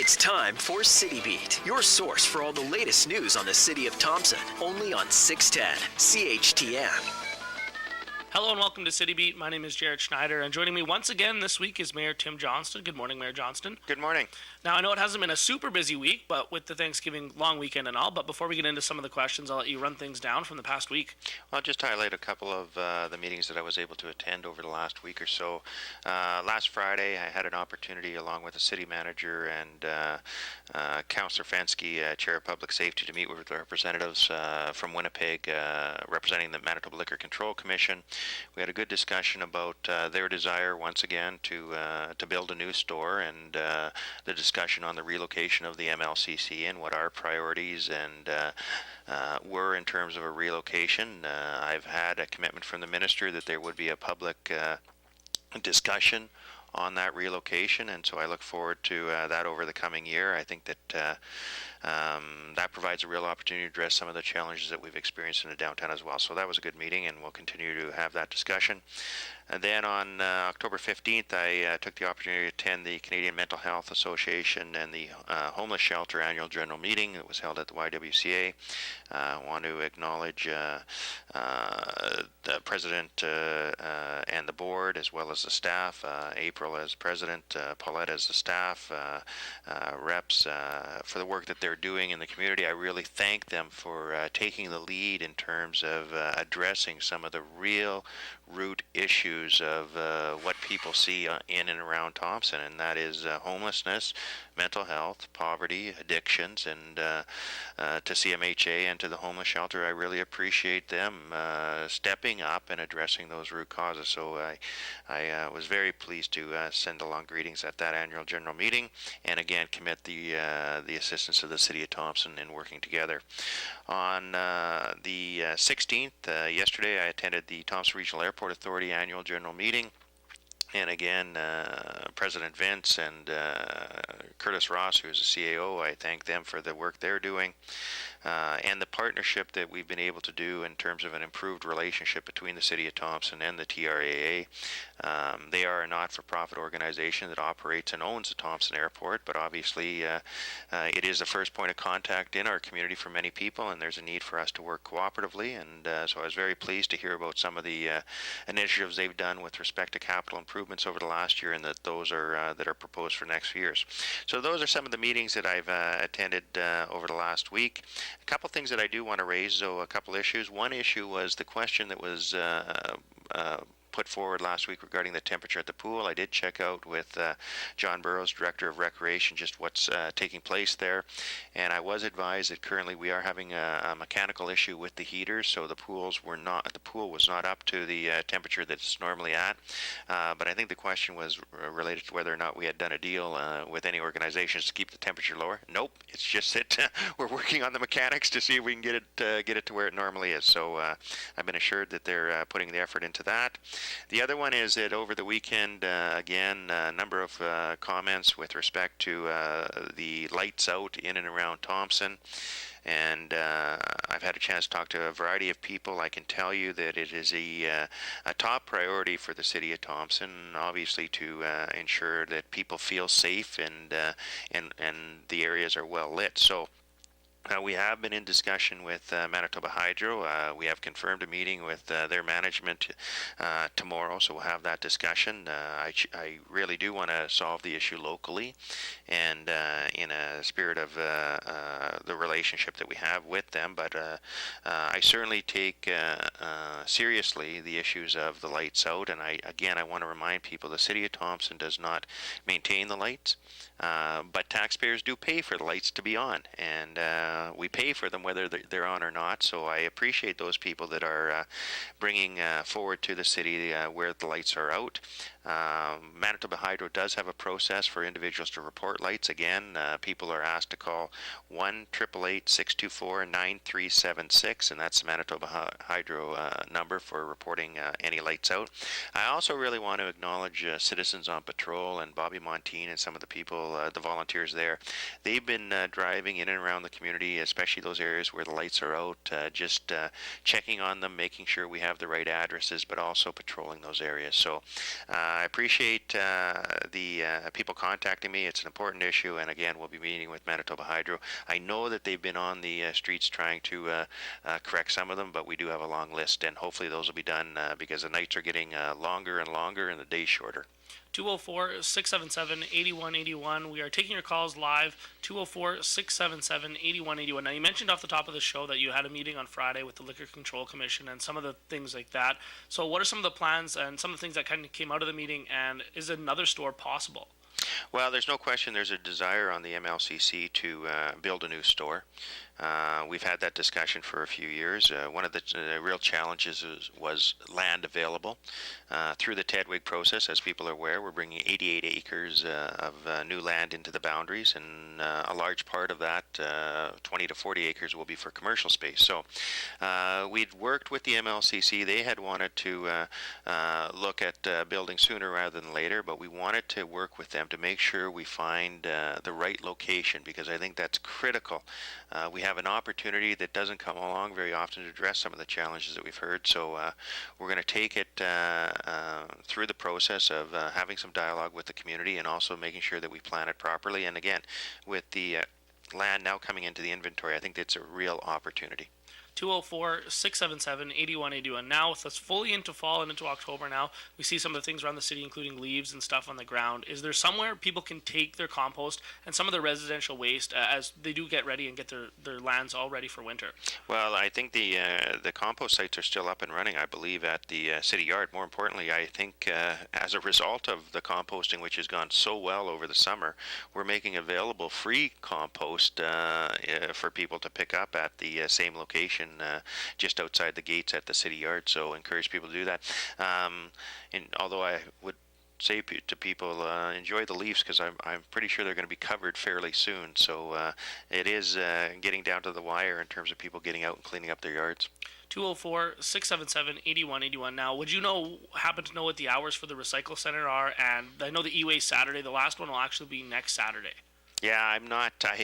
It's time for City Beat, your source for all the latest news on the city of Thompson, only on 610 CHTM. Hello and welcome to City Beat. My name is Jaret Schnieder, and joining me once again this week is Mayor Tim Johnston. Good morning, Mayor Johnston. Good morning. Now, I know it hasn't been a super busy week, but with the Thanksgiving long weekend and all, but before we get into some of the questions, I'll let you run things down from the past week. I'll just highlight a couple of the meetings that I was able to attend over the last week or so. Last Friday, I had an opportunity, along with the city manager and Councillor Fensky, Chair of Public Safety, to meet with representatives from Winnipeg, representing the Manitoba Liquor Control Commission. We had a good discussion about their desire, once again, to build a new store, and the discussion on the relocation of the MLCC and what our priorities and were in terms of a relocation. I've had a commitment from the minister that there would be a public discussion on that relocation, and so I look forward to that over the coming year. I think that that provides a real opportunity to address some of the challenges that we've experienced in the downtown as well. So that was a good meeting, and we'll continue to have that discussion. And then on October 15th, I took the opportunity to attend the Canadian Mental Health Association and the Homeless Shelter Annual General Meeting. It was held at the YWCA. I want to acknowledge the President and the board, as well as the staff, April as President, Paulette as the staff, reps, for the work that they're doing in the community. I really thank them for taking the lead in terms of addressing some of the real root issues of what people see in and around Thompson, and that is homelessness, mental health, poverty, addictions, and to CMHA and to the homeless shelter, I really appreciate them stepping up and addressing those root causes. So I was very pleased to send along greetings at that annual general meeting, and again commit the assistance of the City of Thompson in working together. On the 16th, yesterday, I attended the Thompson Regional Airport Authority annual general meeting. And again, President Vince and Curtis Ross, who is the CAO, I thank them for the work they're doing. And the partnership that we've been able to do in terms of an improved relationship between the City of Thompson and the TRAA. They are a not-for-profit organization that operates and owns the Thompson Airport, but obviously it is the first point of contact in our community for many people, and there's a need for us to work cooperatively. And so I was very pleased to hear about some of the initiatives they've done with respect to capital improvements over the last year, and that those are that are proposed for next few years. So those are some of the meetings that I've attended over the last week. A couple things that I do want to raise, though, a couple issues. One issue was the question that was put forward last week regarding the temperature at the pool. I did check out with John Burrows, Director of Recreation, just what's taking place there, and I was advised that currently we are having a mechanical issue with the heaters, so the pool was not up to the temperature that it's normally at. But I think the question was related to whether or not we had done a deal with any organizations to keep the temperature lower. Nope, it's just that we're working on the mechanics to see if we can get it to where it normally is. So I've been assured that they're putting the effort into that. The other one is that over the weekend, again, a number of comments with respect to the lights out in and around Thompson. And I've had a chance to talk to a variety of people. I can tell you that it is a top priority for the City of Thompson, obviously, to ensure that people feel safe and the areas are well lit. So we have been in discussion with Manitoba Hydro. We have confirmed a meeting with their management tomorrow, so we'll have that discussion. I really do want to solve the issue locally, and in a spirit of the relationship that we have with them, but I certainly take seriously the issues of the lights out, and I want to remind people the City of Thompson does not maintain the lights, but taxpayers do pay for the lights to be on, and we pay for them whether they're on or not. So I appreciate those people that are bringing forward to the city where the lights are out. Manitoba Hydro does have a process for individuals to report lights. Again, people are asked to call 1-888-624-9376, and that's the Manitoba Hydro number for reporting any lights out. I also really want to acknowledge Citizens on Patrol and Bobby Montine and some of the people, the volunteers there. They've been driving in and around the community, especially those areas where the lights are out, just checking on them, making sure we have the right addresses, but also patrolling those areas. So I appreciate the people contacting me. It's an important issue, and again, we'll be meeting with Manitoba Hydro. I know that they've been on the streets trying to correct some of them, but we do have a long list, and hopefully those will be done because the nights are getting longer and longer and the days shorter. 204-677-8181. We are taking your calls live. 204-677-8181. Now, you mentioned off the top of the show that you had a meeting on Friday with the Liquor Control Commission and some of the things like that. So what are some of the plans and some of the things that kind of came out of the meeting, and is another store possible? Well, there's no question there's a desire on the MLCC to build a new store. We've had that discussion for a few years. One of the real challenges was land available. Through the Tedwig process, as people are aware, we're bringing 88 acres of new land into the boundaries, and a large part of that, 20 to 40 acres, will be for commercial space. So we'd worked with the MLCC. They had wanted to look at building sooner rather than later, but we wanted to work with them to make sure we find the right location, because I think that's critical. We have an opportunity that doesn't come along very often to address some of the challenges that we've heard. So we're going to take it through the process of having some dialogue with the community and also making sure that we plan it properly. And again, with the land now coming into the inventory, I think it's a real opportunity. 204-677-8181. Now, with us fully into fall and into October now, we see some of the things around the city, including leaves and stuff on the ground. Is there somewhere people can take their compost and some of their residential waste as they do get ready and get their lands all ready for winter? Well, I think the compost sites are still up and running, I believe, at the city yard. More importantly, I think as a result of the composting, which has gone so well over the summer, we're making available free compost for people to pick up at the same location just outside the gates at the city yard. So encourage people to do that. And although I would say to people, enjoy the leaves, because I'm pretty sure they're going to be covered fairly soon. So it is getting down to the wire in terms of people getting out and cleaning up their yards. 204-677-8181. Now, would you happen to know what the hours for the recycle center are? And I know the e-waste Saturday, the last one will actually be next Saturday. Yeah, I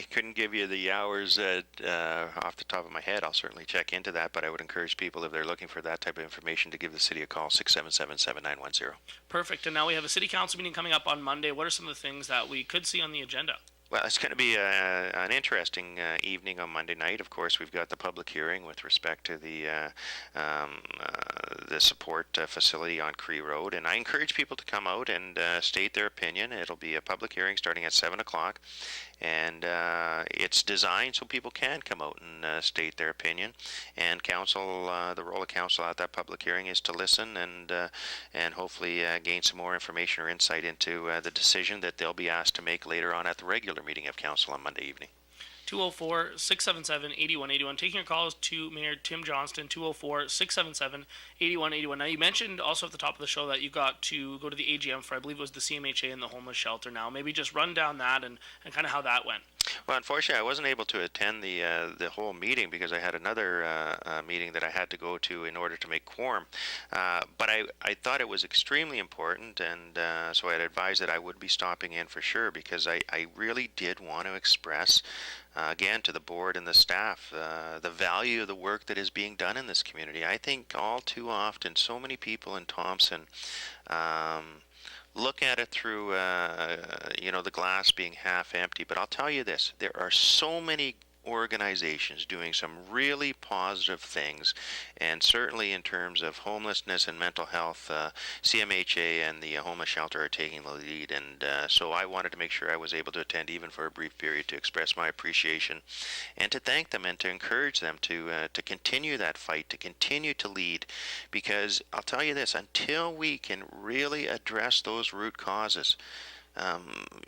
couldn't give you the hours off the top of my head. I'll certainly check into that, but I would encourage people, if they're looking for that type of information, to give the city a call, 677-7910. Perfect. And now we have a city council meeting coming up on Monday. What are some of the things that we could see on the agenda? Well, it's going to be an interesting evening on Monday night. Of course, we've got the public hearing with respect to the support facility on Cree Road, and I encourage people to come out and state their opinion. It'll be a public hearing starting at 7 o'clock, and it's designed so people can come out and state their opinion. And council, the role of council at that public hearing is to listen and hopefully gain some more information or insight into the decision that they'll be asked to make later on at the regular meeting of council on Monday evening. 204-677-8181. Taking your calls to Mayor Tim Johnston, 204-677-8181. Now, you mentioned also at the top of the show that you got to go to the AGM for, I believe it was the CMHA and the homeless shelter. Now, maybe just run down that and kind of how that went. Well, unfortunately, I wasn't able to attend the whole meeting because I had another meeting that I had to go to in order to make quorum. But I thought it was extremely important, and so I had advised that I would be stopping in for sure, because I really did want to express, again, to the board and the staff, the value of the work that is being done in this community. I think all too often, so many people in Thompson look at it through, the glass being half empty. But I'll tell you this, there are so many organizations doing some really positive things, and certainly in terms of homelessness and mental health, CMHA and the homeless shelter are taking the lead, and so I wanted to make sure I was able to attend even for a brief period to express my appreciation and to thank them and to encourage them to continue that fight, to continue to lead, because I'll tell you this, until we can really address those root causes,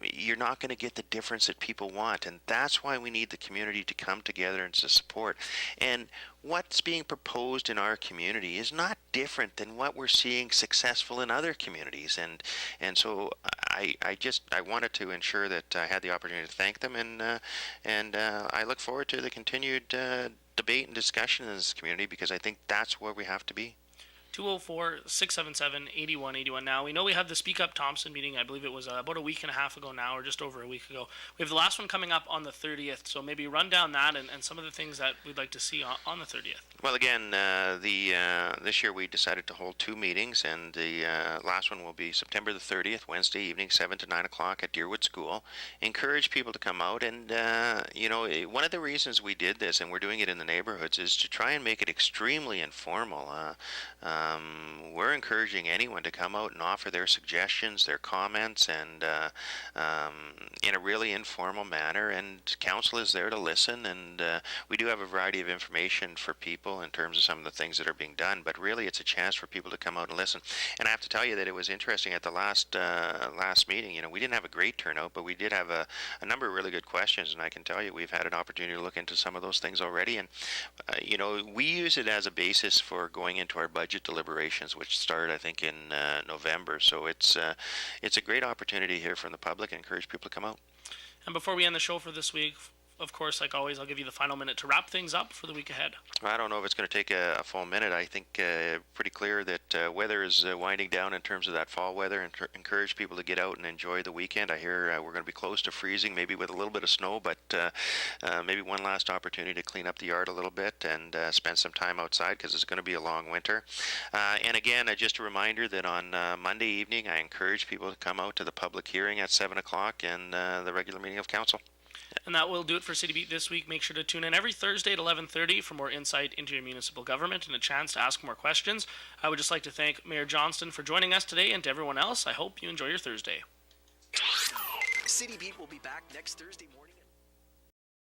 you're not going to get the difference that people want, and that's why we need the community to come together and to support. And what's being proposed in our community is not different than what we're seeing successful in other communities, and so I wanted to ensure that I had the opportunity to thank them, and I look forward to the continued debate and discussion in this community, because I think that's where we have to be. 204-677-8181. Now, we know we have the Speak Up Thompson meeting. I believe it was about a week and a half ago now, or just over a week ago. We have the last one coming up on the 30th, so maybe run down that and some of the things that we'd like to see on the 30th. Well, again, this year we decided to hold 2 meetings, and the last one will be September the 30th, Wednesday evening, 7 to 9 o'clock at Deerwood School. Encourage people to come out, and one of the reasons we did this, and we're doing it in the neighborhoods, is to try and make it extremely informal. We're encouraging anyone to come out and offer their suggestions, their comments, and in a really informal manner, and council is there to listen, and we do have a variety of information for people in terms of some of the things that are being done, but really it's a chance for people to come out and listen. And I have to tell you that it was interesting at the last meeting. We didn't have a great turnout, but we did have a number of really good questions, and I can tell you we've had an opportunity to look into some of those things already, and we use it as a basis for going into our budget deliberations, which start I think in November. So it's a great opportunity here from the public, and encourage people to come out. And before we end the show for this week, of course, like always, I'll give you the final minute to wrap things up for the week ahead. I don't know if it's going to take a full minute. I think pretty clear that weather is winding down in terms of that fall weather, and encourage people to get out and enjoy the weekend. I hear we're going to be close to freezing, maybe with a little bit of snow, but maybe one last opportunity to clean up the yard a little bit and spend some time outside, because it's going to be a long winter. And again, just a reminder that on Monday evening, I encourage people to come out to the public hearing at 7 o'clock and the regular meeting of council. And that will do it for City Beat this week. Make sure to tune in every Thursday at 11:30 for more insight into your municipal government and a chance to ask more questions. I would just like to thank Mayor Johnston for joining us today, and to everyone else, I hope you enjoy your Thursday. City Beat will be back next Thursday morning.